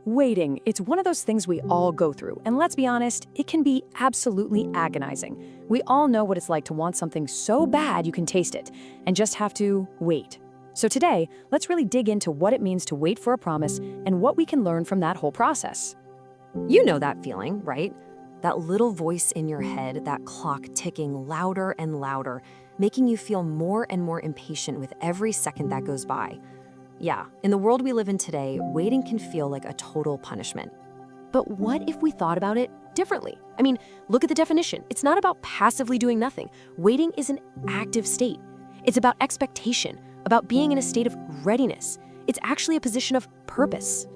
Waiting, it's one of those things we all go through, and let's be honest, it can be absolutely agonizing. We all know what it's like to want something so bad you can taste it, and just have to wait. So today, let's really dig into what it means to wait for a promise and what we can learn from that whole process. You know that feeling, right? That little voice in your head, that clock ticking louder and louder, making you feel more and more impatient with every second that goes by. Yeah, in the world we live in today, waiting can feel like a total punishment. But what if we thought about it differently? I mean, look at the definition. It's not about passively doing nothing. Waiting is an active state. It's about expectation, about being in a state of readiness. It's actually a position of purpose.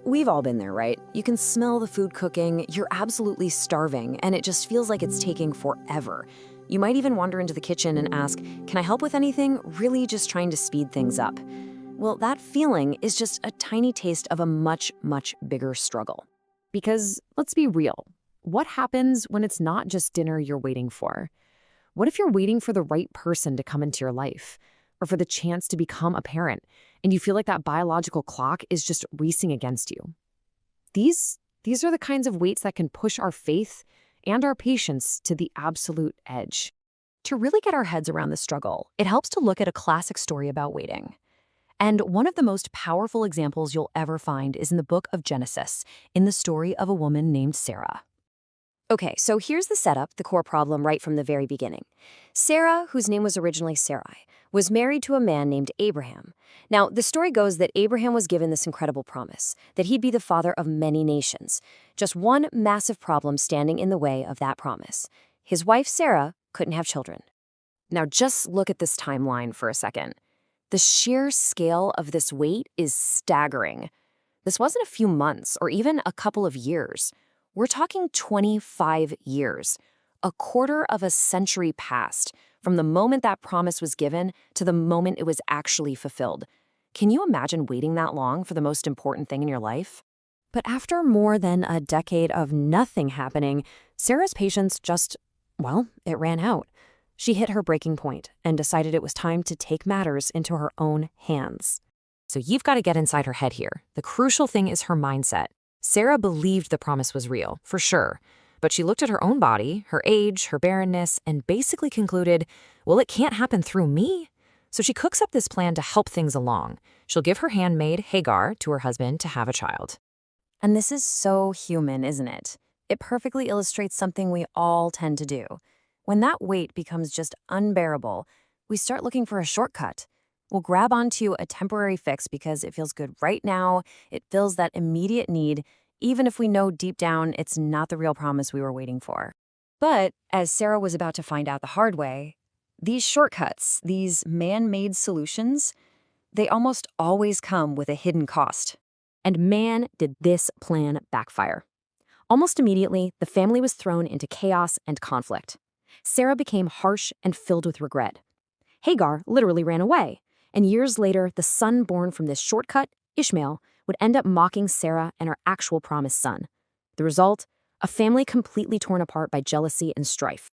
We've all been there, right? You can smell the food cooking, you're absolutely starving, and it just feels like it's taking forever. You might even wander into the kitchen and ask, "Can I help with anything?" Really just trying to speed things up. Well, that feeling is just a tiny taste of a much, much bigger struggle. Because let's be real, what happens when it's not just dinner you're waiting for? What if you're waiting for the right person to come into your life, or for the chance to become a parent, and you feel like that biological clock is just racing against you? These are the kinds of waits that can push our faith and our patience to the absolute edge. To really get our heads around the struggle, it helps to look at a classic story about waiting. And one of the most powerful examples you'll ever find is in the book of Genesis, in the story of a woman named Sarah. Okay, so here's the setup, the core problem right from the very beginning. Sarah, whose name was originally Sarai, was married to a man named Abraham. Now, the story goes that Abraham was given this incredible promise, that he'd be the father of many nations. Just one massive problem standing in the way of that promise. His wife, Sarah, couldn't have children. Now, just look at this timeline for a second. The sheer scale of this wait is staggering. This wasn't a few months or even a couple of years. We're talking 25 years. A quarter of a century passed from the moment that promise was given to the moment it was actually fulfilled. Can you imagine waiting that long for the most important thing in your life? But after more than a decade of nothing happening, Sarah's patience just, well, it ran out. She hit her breaking point and decided it was time to take matters into her own hands. So you've got to get inside her head here. The crucial thing is her mindset. Sarah believed the promise was real, for sure. But she looked at her own body, her age, her barrenness, and basically concluded, well, it can't happen through me. So she cooks up this plan to help things along. She'll give her handmaid, Hagar, to her husband to have a child. And this is so human, isn't it? It perfectly illustrates something we all tend to do. When that wait becomes just unbearable, we start looking for a shortcut. We'll grab onto a temporary fix because it feels good right now, it fills that immediate need, even if we know deep down it's not the real promise we were waiting for. But as Sarah was about to find out the hard way, these shortcuts, these man-made solutions, they almost always come with a hidden cost. And man, did this plan backfire. Almost immediately, the family was thrown into chaos and conflict. Sarah became harsh and filled with regret. Hagar literally ran away, and years later, the son born from this shortcut, Ishmael, would end up mocking Sarah and her actual promised son. The result? A family completely torn apart by jealousy and strife.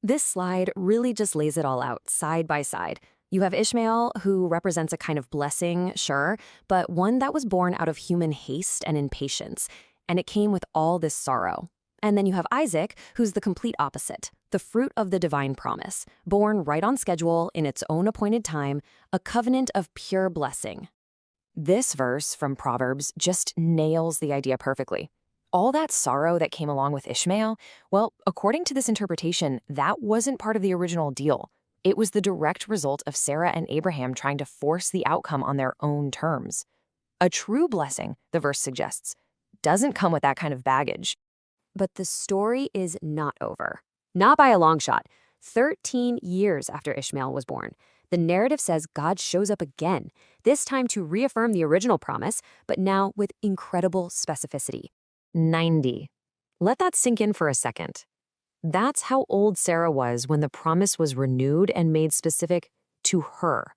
This slide really just lays it all out, side by side. You have Ishmael, who represents a kind of blessing, sure, but one that was born out of human haste and impatience, and it came with all this sorrow. And then you have Isaac, who's the complete opposite, the fruit of the divine promise, born right on schedule in its own appointed time, a covenant of pure blessing. This verse from Proverbs just nails the idea perfectly. All that sorrow that came along with Ishmael, well, according to this interpretation, that wasn't part of the original deal. It was the direct result of Sarah and Abraham trying to force the outcome on their own terms. A true blessing, the verse suggests, doesn't come with that kind of baggage. But the story is not over. Not by a long shot. 13 years after Ishmael was born, the narrative says God shows up again, this time to reaffirm the original promise, but now with incredible specificity. 90. Let that sink in for a second. That's how old Sarah was when the promise was renewed and made specific to her.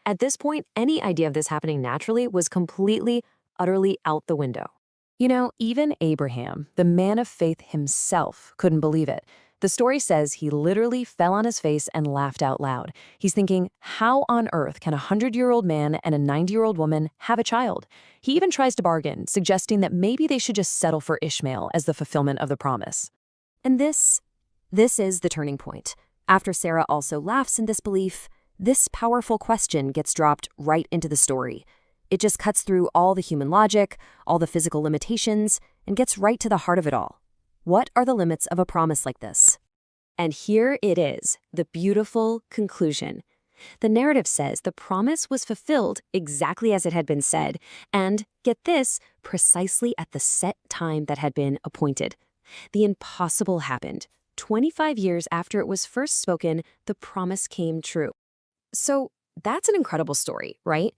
At this point, any idea of this happening naturally was completely, utterly out the window. You know, even Abraham, the man of faith himself, couldn't believe it. The story says he literally fell on his face and laughed out loud. He's thinking, how on earth can a 100-year-old man and a 90-year-old woman have a child? He even tries to bargain, suggesting that maybe they should just settle for Ishmael as the fulfillment of the promise. And this is the turning point. After Sarah also laughs in disbelief, this powerful question gets dropped right into the story. It just cuts through all the human logic, all the physical limitations, and gets right to the heart of it all. What are the limits of a promise like this? And here it is, the beautiful conclusion. The narrative says the promise was fulfilled exactly as it had been said, and, get this, precisely at the set time that had been appointed. The impossible happened. 25 years after it was first spoken, the promise came true. So that's an incredible story, right?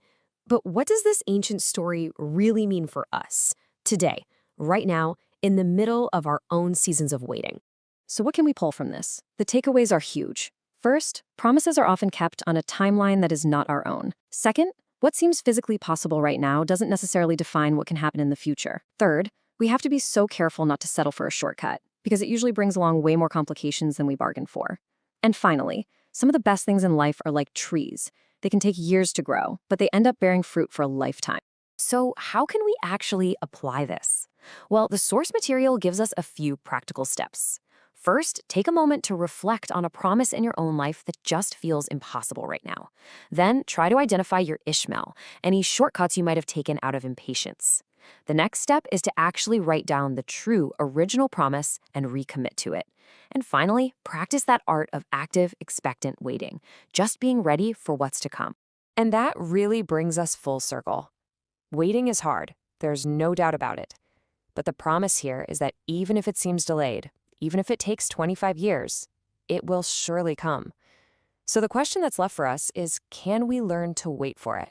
But what does this ancient story really mean for us, today, right now, in the middle of our own seasons of waiting? So what can we pull from this? The takeaways are huge. First, promises are often kept on a timeline that is not our own. Second, what seems physically possible right now doesn't necessarily define what can happen in the future. Third, we have to be so careful not to settle for a shortcut, because it usually brings along way more complications than we bargained for. And finally, some of the best things in life are like trees. They can take years to grow, but they end up bearing fruit for a lifetime. So how can we actually apply this? Well, the source material gives us a few practical steps. First, take a moment to reflect on a promise in your own life that just feels impossible right now. Then, try to identify your Ishmael, any shortcuts you might have taken out of impatience. The next step is to actually write down the true original promise and recommit to it. And finally, practice that art of active, expectant waiting, just being ready for what's to come. And that really brings us full circle. Waiting is hard, there's no doubt about it. But the promise here is that even if it seems delayed, even if it takes 25 years, it will surely come. So the question that's left for us is, can we learn to wait for it?